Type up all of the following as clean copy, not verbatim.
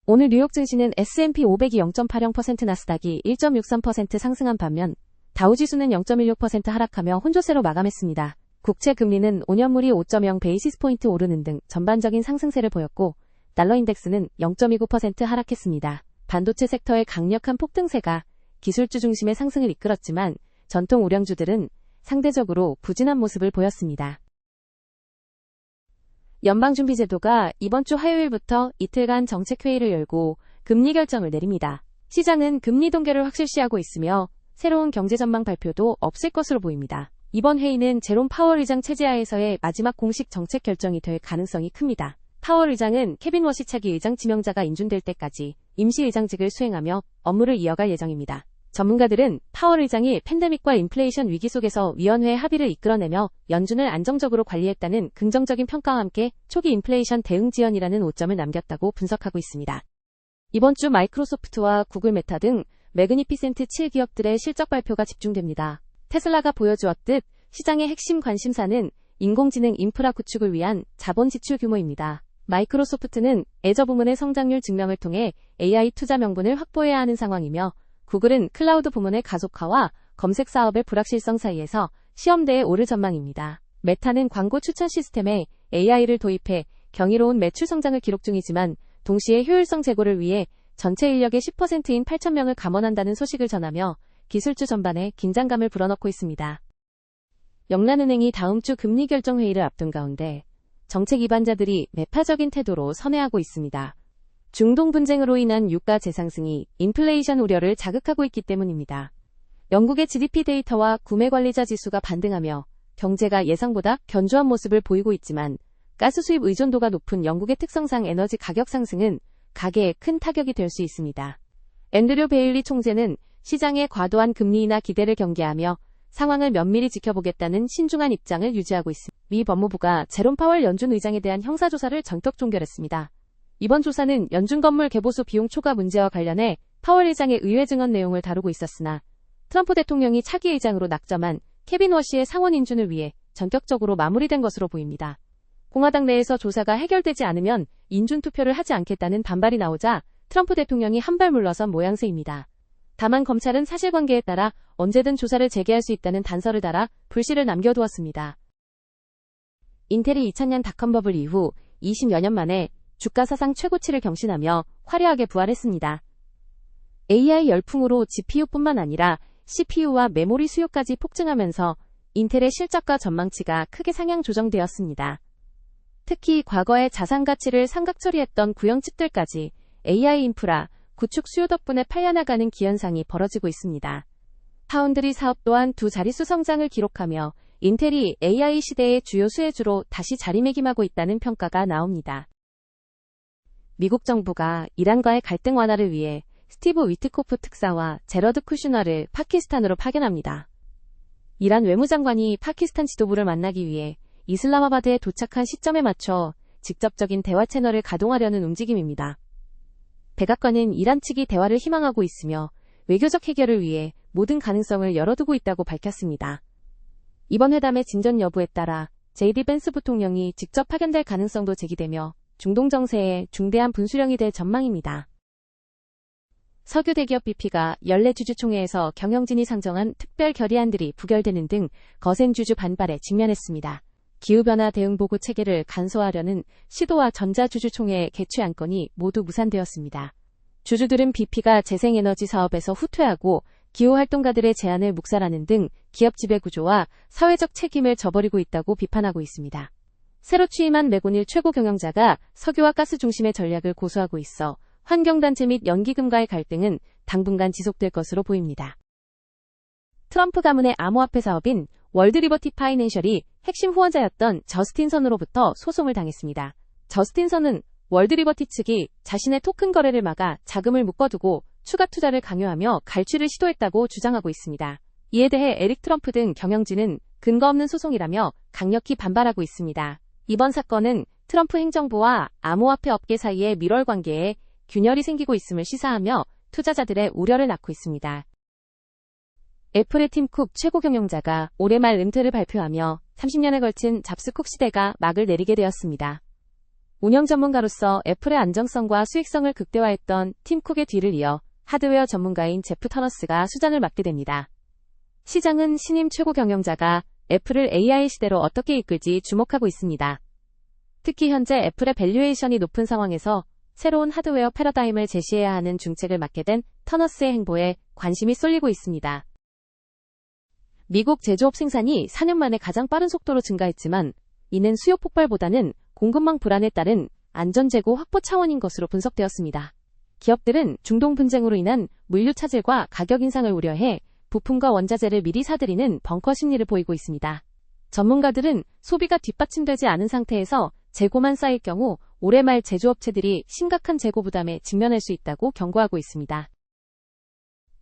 오늘 뉴욕 증시는 S&P 500이 0.80%, 나스닥이 1.63% 상승한 반면 다우지수는 0.16% 하락하며 혼조세로 마감했습니다. 국채 금리는 5년물이 5.0 베이시스 포인트 오르는 등 전반적인 상승세를 보였고 달러 인덱스는 0.29% 하락했습니다. 반도체 섹터의 강력한 폭등세가 기술주 중심의 상승을 이끌었지만 전통 우량주들은 상대적으로 부진한 모습을 보였습니다. 연방준비제도가 이번 주 화요일부터 이틀간 정책회의를 열고 금리 결정을 내립니다. 시장은 금리 동결을 확실시하고 있으며 새로운 경제 전망 발표도 없을 것으로 보입니다. 이번 회의는 제롬 파월 의장 체제하에서의 마지막 공식 정책 결정이 될 가능성이 큽니다. 파월 의장은 케빈 워시 차기 의장 지명자가 인준될 때까지 임시 의장직을 수행하며 업무를 이어갈 예정입니다. 전문가들은 파월 의장이 팬데믹과 인플레이션 위기 속에서 위원회의 합의를 이끌어내며 연준을 안정적으로 관리했다는 긍정적인 평가와 함께 초기 인플레이션 대응 지연이라는 오점을 남겼다고 분석하고 있습니다. 이번 주 마이크로소프트와 구글, 메타 등 매그니피센트 7기업들의 실적 발표가 집중됩니다. 테슬라가 보여주었듯 시장의 핵심 관심사는 인공지능 인프라 구축을 위한 자본 지출 규모입니다. 마이크로소프트는 애저 부문의 성장률 증명을 통해 AI 투자 명분을 확보해야 하는 상황이며 구글은 클라우드 부문의 가속화와 검색 사업의 불확실성 사이에서 시험대에 오를 전망입니다. 메타는 광고 추천 시스템에 AI를 도입해 경이로운 매출 성장을 기록 중이지만 동시에 효율성 제고를 위해 전체 인력의 10%인 8,000명을 감원한다는 소식을 전하며 기술주 전반에 긴장감을 불어넣고 있습니다. 영란은행이 다음 주 금리 결정 회의를 앞둔 가운데 정책 입안자들이 매파적인 태도로 선회하고 있습니다. 중동 분쟁으로 인한 유가 재상승이 인플레이션 우려를 자극하고 있기 때문입니다. 영국의 GDP 데이터와 구매관리자 지수가 반등하며 경제가 예상보다 견조한 모습을 보이고 있지만 가스 수입 의존도가 높은 영국의 특성상 에너지 가격 상승은 가계에 큰 타격이 될 수 있습니다. 앤드류 베일리 총재는 시장의 과도한 금리 인하 기대를 경계하며 상황을 면밀히 지켜보겠다는 신중한 입장을 유지하고 있습니다. 미 법무부가 제롬 파월 연준 의장에 대한 형사조사를 전격 종결했습니다. 이번 조사는 연준 건물 개보수 비용 초과 문제와 관련해 파월 의장의 의회 증언 내용을 다루고 있었으나 트럼프 대통령이 차기 의장으로 낙점한 케빈 워시의 상원 인준을 위해 전격적으로 마무리된 것으로 보입니다. 공화당 내에서 조사가 해결되지 않으면 인준 투표를 하지 않겠다는 반발이 나오자 트럼프 대통령이 한 발 물러선 모양새입니다. 다만 검찰은 사실관계에 따라 언제든 조사를 재개할 수 있다는 단서를 달아 불씨를 남겨두었습니다. 인텔이 2000년 닷컴 버블 이후 20여 년 만에 주가 사상 최고치를 경신하며 화려하게 부활했습니다. AI 열풍으로 GPU뿐만 아니라 CPU와 메모리 수요까지 폭증하면서 인텔의 실적과 전망치가 크게 상향 조정되었습니다. 특히 과거의 자산 가치를 상각 처리했던 구형칩들까지 AI 인프라, 구축 수요 덕분에 팔려나가는 기현상이 벌어지고 있습니다. 파운드리 사업 또한 두 자릿수 성장을 기록하며 인텔이 AI 시대의 주요 수혜주로 다시 자리매김하고 있다는 평가가 나옵니다. 미국 정부가 이란과의 갈등 완화를 위해 스티브 위트코프 특사와 제러드 쿠슈너를 파키스탄으로 파견합니다. 이란 외무장관이 파키스탄 지도부를 만나기 위해 이슬라마바드에 도착한 시점에 맞춰 직접적인 대화 채널을 가동하려는 움직임입니다. 백악관은 이란 측이 대화를 희망하고 있으며 외교적 해결을 위해 모든 가능성을 열어두고 있다고 밝혔습니다. 이번 회담의 진전 여부에 따라 JD 벤스 부통령이 직접 파견될 가능성도 제기되며 중동 정세에 중대한 분수령이 될 전망입니다. 석유 대기업 BP가 연례 주주총회에서 경영진이 상정한 특별 결의안들이 부결되는 등 거센 주주 반발에 직면했습니다. 기후변화 대응 보고 체계를 간소화하려는 시도와 전자주주총회 개최 안건이 모두 무산되었습니다. 주주들은 BP가 재생에너지 사업에서 후퇴하고 기후활동가들의 제안을 묵살하는 등 기업 지배구조와 사회적 책임을 저버리고 있다고 비판하고 있습니다. 새로 취임한 맥오닐 최고 경영자가 석유와 가스 중심의 전략을 고수하고 있어 환경단체 및 연기금과의 갈등은 당분간 지속될 것으로 보입니다. 트럼프 가문의 암호화폐 사업인 월드리버티 파이낸셜이 핵심 후원자였던 저스틴 선으로부터 소송을 당했습니다. 저스틴 선은 월드리버티 측이 자신의 토큰 거래를 막아 자금을 묶어두고 추가 투자를 강요하며 갈취를 시도했다고 주장하고 있습니다. 이에 대해 에릭 트럼프 등 경영진은 근거 없는 소송이라며 강력히 반발하고 있습니다. 이번 사건은 트럼프 행정부와 암호화폐 업계 사이의 밀월 관계에 균열이 생기고 있음을 시사하며 투자자들의 우려를 낳고 있습니다. 애플의 팀 쿡 최고 경영자가 올해 말 은퇴를 발표하며 30년에 걸친 잡스 쿡 시대가 막을 내리게 되었습니다. 운영 전문가로서 애플의 안정성과 수익성을 극대화했던 팀 쿡의 뒤를 이어 하드웨어 전문가인 제프 터너스가 수장을 맡게 됩니다. 시장은 신임 최고 경영자가 애플을 AI 시대로 어떻게 이끌지 주목하고 있습니다. 특히 현재 애플의 밸류에이션이 높은 상황에서 새로운 하드웨어 패러다임을 제시해야 하는 중책을 맡게 된 터너스의 행보에 관심이 쏠리고 있습니다. 미국 제조업 생산이 4년 만에 가장 빠른 속도로 증가했지만 이는 수요 폭발보다는 공급망 불안에 따른 안전재고 확보 차원인 것으로 분석되었습니다. 기업들은 중동 분쟁으로 인한 물류 차질과 가격 인상을 우려해 부품과 원자재를 미리 사들이는 벙커 심리를 보이고 있습니다. 전문가들은 소비가 뒷받침되지 않은 상태에서 재고만 쌓일 경우 올해 말 제조업체들이 심각한 재고 부담에 직면할 수 있다고 경고하고 있습니다.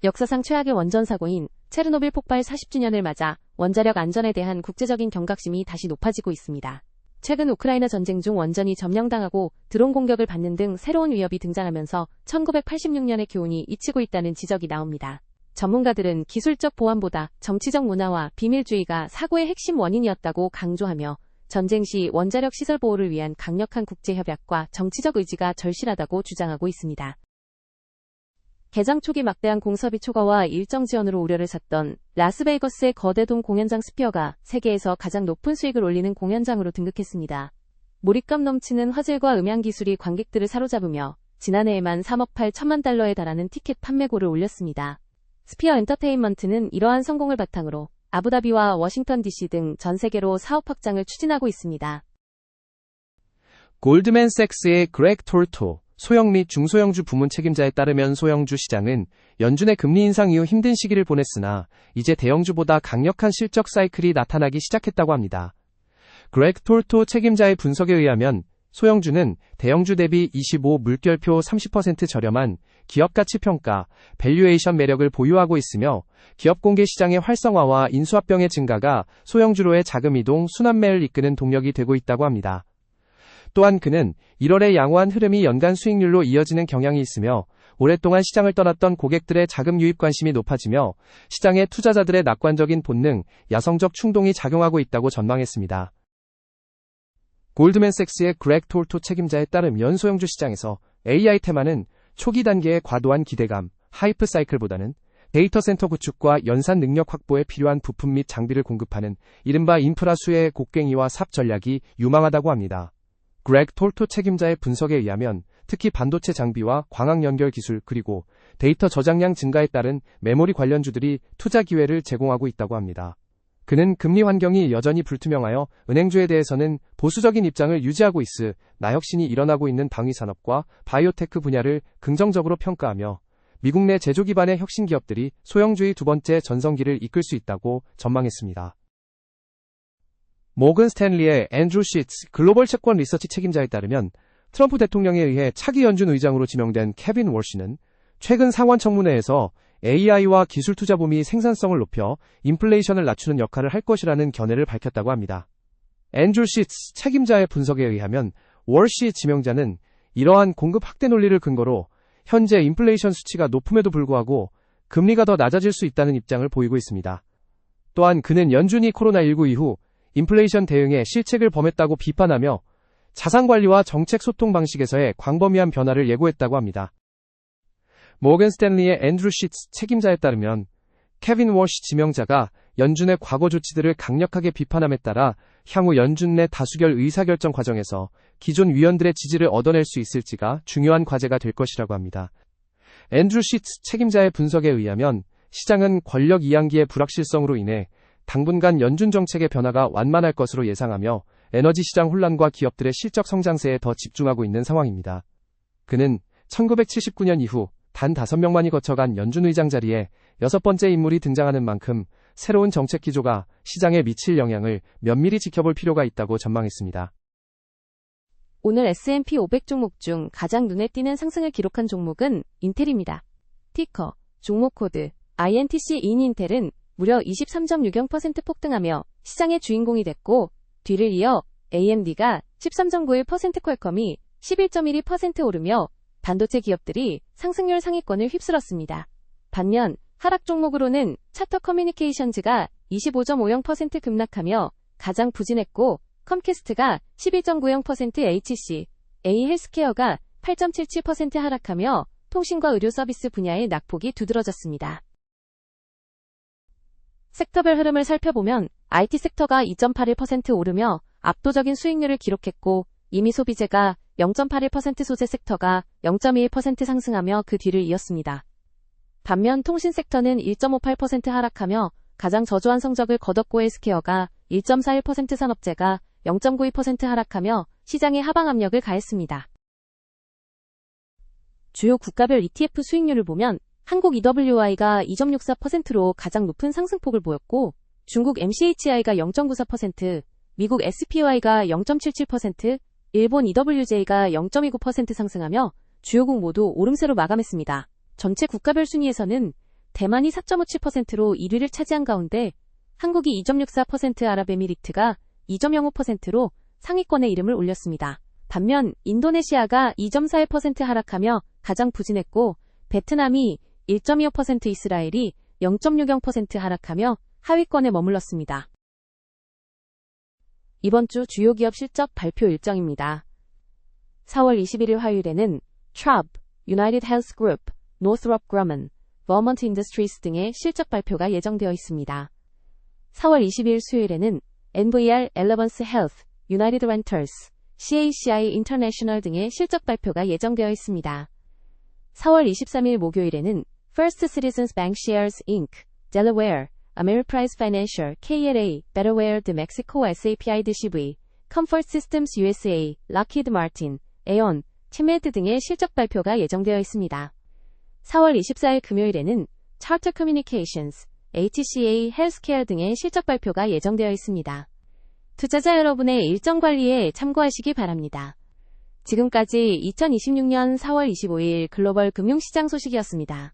역사상 최악의 원전 사고인 체르노빌 폭발 40주년을 맞아 원자력 안전에 대한 국제적인 경각심이 다시 높아지고 있습니다. 최근 우크라이나 전쟁 중 원전이 점령당하고 드론 공격을 받는 등 새로운 위협이 등장하면서 1986년의 교훈이 잊히고 있다는 지적이 나옵니다. 전문가들은 기술적 보안보다 정치적 문화와 비밀주의가 사고의 핵심 원인이었다고 강조하며 전쟁 시 원자력 시설 보호를 위한 강력한 국제협약과 정치적 의지가 절실하다고 주장하고 있습니다. 개장 초기 막대한 공사비 초과와 일정 지연으로 우려를 샀던 라스베이거스의 거대돔 공연장 스피어가 세계에서 가장 높은 수익을 올리는 공연장으로 등극했습니다. 몰입감 넘치는 화질과 음향 기술이 관객들을 사로잡으며 지난해에만 3억 8천만 달러에 달하는 티켓 판매고를 올렸습니다. 스피어 엔터테인먼트는 이러한 성공을 바탕으로 아부다비와 워싱턴 DC 등 전 세계로 사업 확장을 추진하고 있습니다. 골드맨색스의 그렉 톨토 소형 및 중소형주 부문 책임자에 따르면 소형주 시장은 연준의 금리 인상 이후 힘든 시기를 보냈으나 이제 대형주보다 강력한 실적 사이클이 나타나기 시작했다고 합니다. 그렉 톨토 책임자의 분석에 의하면 소형주는 대형주 대비 25 물결표 30% 저렴한 기업 가치 평가, 밸류에이션 매력을 보유하고 있으며 기업 공개 시장의 활성화와 인수합병의 증가가 소형주로의 자금 이동, 순환매를 이끄는 동력이 되고 있다고 합니다. 또한 그는 1월의 양호한 흐름이 연간 수익률로 이어지는 경향이 있으며 오랫동안 시장을 떠났던 고객들의 자금 유입 관심이 높아지며 시장의 투자자들의 낙관적인 본능, 야성적 충동이 작용하고 있다고 전망했습니다. 골드맨색스의 그렉 톨토 책임자에 따르면 소형주 시장에서 AI 테마는 초기 단계의 과도한 기대감, 하이프 사이클보다는 데이터 센터 구축과 연산 능력 확보에 필요한 부품 및 장비를 공급하는 이른바 인프라 수혜의 곡괭이와 삽 전략이 유망하다고 합니다. 그렉 톨토 책임자의 분석에 의하면 특히 반도체 장비와 광학 연결 기술 그리고 데이터 저장량 증가에 따른 메모리 관련주들이 투자 기회를 제공하고 있다고 합니다. 그는 금리 환경이 여전히 불투명하여 은행주에 대해서는 보수적인 입장을 유지하고 있으나 혁신이 일어나고 있는 방위산업과 바이오테크 분야를 긍정적으로 평가하며 미국 내 제조 기반의 혁신 기업들이 소형주의 두 번째 전성기를 이끌 수 있다고 전망했습니다. 모건 스탠리의 앤드루 시츠 글로벌 채권 리서치 책임자에 따르면 트럼프 대통령에 의해 차기 연준 의장으로 지명된 케빈 월시는 최근 상원 청문회에서 AI와 기술 투자 붐이 생산성을 높여 인플레이션을 낮추는 역할을 할 것이라는 견해를 밝혔다고 합니다. 앤드루 시츠 책임자의 분석에 의하면 월시 지명자는 이러한 공급 확대 논리를 근거로 현재 인플레이션 수치가 높음에도 불구하고 금리가 더 낮아질 수 있다는 입장을 보이고 있습니다. 또한 그는 연준이 코로나19 이후 인플레이션 대응에 실책을 범했다고 비판하며 자산관리와 정책 소통 방식에서의 광범위한 변화를 예고했다고 합니다. 모건 스탠리의 앤드루 시츠 책임자에 따르면 케빈 워시 지명자가 연준의 과거 조치들을 강력하게 비판함에 따라 향후 연준 내 다수결 의사결정 과정에서 기존 위원들의 지지를 얻어낼 수 있을지가 중요한 과제가 될 것이라고 합니다. 앤드루 시츠 책임자의 분석에 의하면 시장은 권력 이양기의 불확실성으로 인해 당분간 연준 정책의 변화가 완만할 것으로 예상하며 에너지 시장 혼란과 기업들의 실적 성장세에 더 집중하고 있는 상황입니다. 그는 1979년 이후 단 5명만이 거쳐간 연준 의장 자리에 6번째 인물이 등장하는 만큼 새로운 정책 기조가 시장에 미칠 영향을 면밀히 지켜볼 필요가 있다고 전망했습니다. 오늘 S&P 500 종목 중 가장 눈에 띄는 상승을 기록한 종목은 인텔입니다. 티커, 종목 코드, INTC인 인텔은 무려 23.60% 폭등하며 시장의 주인공이 됐고 뒤를 이어 AMD가 13.91%, 퀄컴이 11.12% 오르며 반도체 기업들이 상승률 상위권을 휩쓸었습니다. 반면 하락 종목으로는 차터 커뮤니케이션즈가 25.50% 급락하며 가장 부진했고 컴캐스트가 12.90%, HC, A 헬스케어가 8.77% 하락하며 통신과 의료 서비스 분야의 낙폭이 두드러졌습니다. 섹터별 흐름을 살펴보면 IT 섹터가 2.81% 오르며 압도적인 수익률을 기록했고 이미 소비재가 0.81% 소재 섹터가 0.21% 상승하며 그 뒤를 이었습니다. 반면 통신 섹터는 1.58% 하락하며 가장 저조한 성적을 거뒀고 헬스케어가 1.41% 산업재가 0.92% 하락하며 시장에 하방 압력을 가했습니다. 주요 국가별 ETF 수익률을 보면 한국 EWI가 2.64%로 가장 높은 상승폭을 보였고 중국 MCHI가 0.94%, 미국 SPY가 0.77%, 일본 EWJ가 0.29% 상승하며 주요국 모두 오름세로 마감했습니다. 전체 국가별 순위에서는 대만이 4.57%로 1위를 차지한 가운데 한국이 2.64%, 아랍에미리트가 2.05%로 상위권에 이름을 올렸습니다. 반면 인도네시아가 2.41% 하락하며 가장 부진했고 베트남이 1.25%, 이스라엘이 0.60% 하락하며 하위권에 머물렀습니다. 이번 주 주요 기업 실적 발표 일정입니다. 4월 21일 화요일에는 Chubb, United Health Group, Northrop Grumman, Vermont Industries 등의 실적 발표가 예정되어 있습니다. 4월 22일 수요일에는 NVR, Elevance Health, United Renters, CACI International 등의 실적 발표가 예정되어 있습니다. 4월 23일 목요일에는 First Citizens Bancshares Inc., Delaware, Ameriprise Financial, KLA, Betterware de Mexico SAPI de CV, Comfort Systems USA, Lockheed Martin, Aon, 체메드 등의 실적 발표가 예정되어 있습니다. 4월 24일 금요일에는 Charter Communications, HCA Healthcare 등의 실적 발표가 예정되어 있습니다. 투자자 여러분의 일정 관리에 참고하시기 바랍니다. 지금까지 2026년 4월 25일 글로벌 금융시장 소식이었습니다.